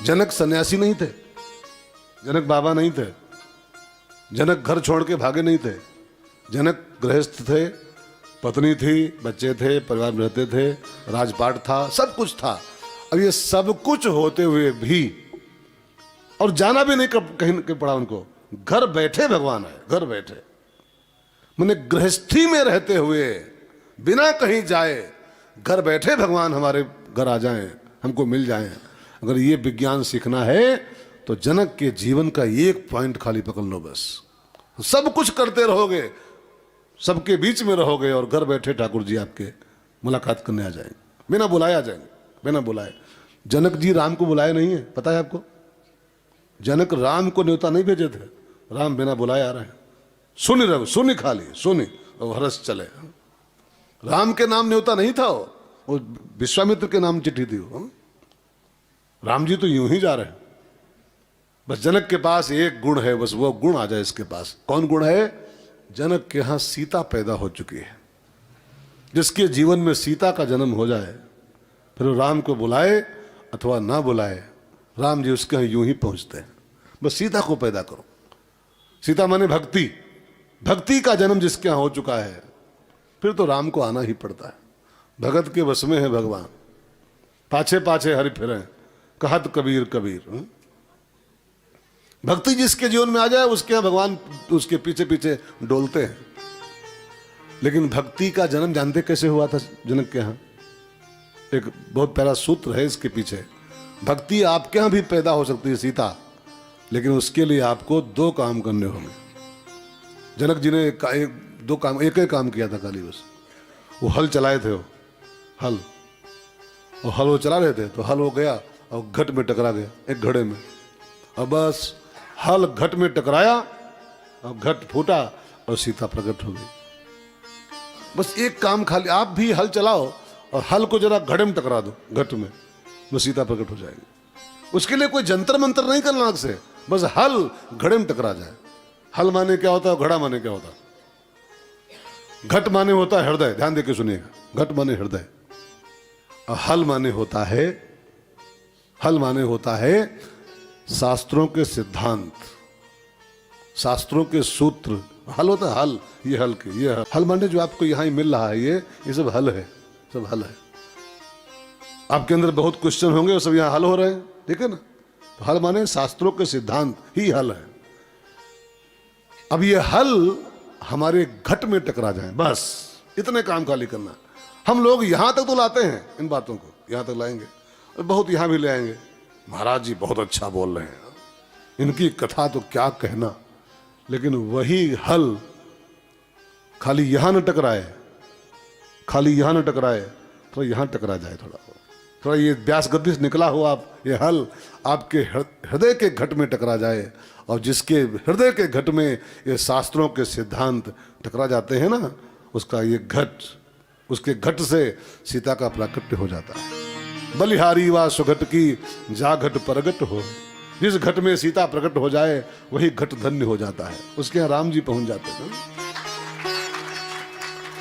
जनक सन्यासी नहीं थे, जनक बाबा नहीं थे, जनक घर छोड़ के भागे नहीं थे। जनक गृहस्थ थे, पत्नी थी, बच्चे थे, परिवार में रहते थे, राजपाट था, सब कुछ था। अब ये सब कुछ होते हुए भी, और जाना भी नहीं कहीं पड़ा उनको, घर बैठे भगवान है, घर बैठे मैंने गृहस्थी में रहते हुए बिना कहीं जाए घर बैठे भगवान हमारे घर आ जाएं, हमको मिल जाएं। अगर ये विज्ञान सीखना है तो जनक के जीवन का एक पॉइंट खाली पकड़ लो बस। सब कुछ करते रहोगे, सबके बीच में रहोगे और घर बैठे ठाकुर जी आपके मुलाकात करने आ जाएंगे, बिना बुलाए आ जाएंगे, बिना बुलाए। जनक जी राम को बुलाए नहीं है, पता है आपको? जनक राम को न्योता नहीं भेजे थे, राम बिना बुलाए आ रहे हैं। सुनी रहो, सुनी खाली सुनी और हरस चले। राम के नाम न्योता नहीं था, वो विश्वामित्र के नाम चिट्ठी थी वो। राम जी तो यूं ही जा रहे हैं। बस जनक के पास एक गुण है, बस वो गुण आ जाए इसके पास। कौन गुण है? जनक के यहां सीता पैदा हो चुकी है। जिसके जीवन में सीता का जन्म हो जाए, फिर वो राम को बुलाए अथवा ना बुलाए, राम जी उसके यहाँ यूं ही पहुंचते हैं। बस सीता को पैदा करो। सीता माने भक्ति, भक्ति का जन्म जिसके यहाँ हो चुका है, फिर तो राम को आना ही पड़ता है। भगत के वश में है भगवान, पाछे पाछे हरि फिरे, कहत कबीर कबीर। भक्ति जिसके जीवन में आ जाए उसके यहाँ भगवान उसके पीछे पीछे डोलते हैं। लेकिन भक्ति का जन्म जानते कैसे हुआ था जनक के यहाँ? एक बहुत प्यारा सूत्र है इसके पीछे। भक्ति आपके यहाँ भी पैदा हो सकती है सीता, लेकिन उसके लिए आपको दो काम करने होंगे। जनक जी ने एक ही काम किया था खाली, बस वो हल चलाए थे, वो हल, और हल वो चला रहे थे तो हल हो गया और घट में टकरा गया, एक घड़े में। और बस हल घट में टकराया और घट फूटा और सीता प्रकट हो गई। बस एक काम खाली, आप भी हल चलाओ और हल को जरा घड़े में टकरा दो, घट में, बस सीता प्रकट हो जाएगी। उसके लिए कोई जंतर मंत्र नहीं करना आग से, बस हल घड़े में टकरा जाए। हल माने क्या होता है, घड़ा माने क्या होता है? घट माने होता है हृदय, ध्यान देके सुनिएगा। घट माने हृदय और हल माने होता है, हल माने होता है शास्त्रों के सिद्धांत, शास्त्रों के सूत्र। हल होता है हल, ये हल के, ये हल माने जो आपको यहां ही मिल रहा है, ये सब हल है, सब हल है। आपके अंदर बहुत क्वेश्चन होंगे, वो सब यहां हल हो रहे हैं, ठीक है ना? तो हल माने शास्त्रों के सिद्धांत ही हल है। अब ये हल हमारे घट में टकरा जाए, बस इतने काम खाली करना। हम लोग यहां तक तो लाते हैं, इन बातों को यहां तक लाएंगे और बहुत यहां भी ले आएंगे। महाराज जी बहुत अच्छा बोल रहे हैं, इनकी कथा तो क्या कहना। लेकिन वही हल खाली यहां न टकराए, खाली यहां न टकराए तो यहां टकरा जाए, थोड़ा ये व्यास गद्दी से निकला हुआ आप ये हल आपके हृदय के घट में टकरा जाए। और जिसके हृदय के घट में ये शास्त्रों के सिद्धांत टकरा जाते हैं ना, उसका ये घट, उसके घट से सीता का प्राकट्य हो जाता है। बलिहारी वा सुघट की जा घट परगट हो। जिस घट में सीता प्रकट हो जाए वही घट धन्य हो जाता है, उसके यहाँ राम जी पहुंच जाते हैं।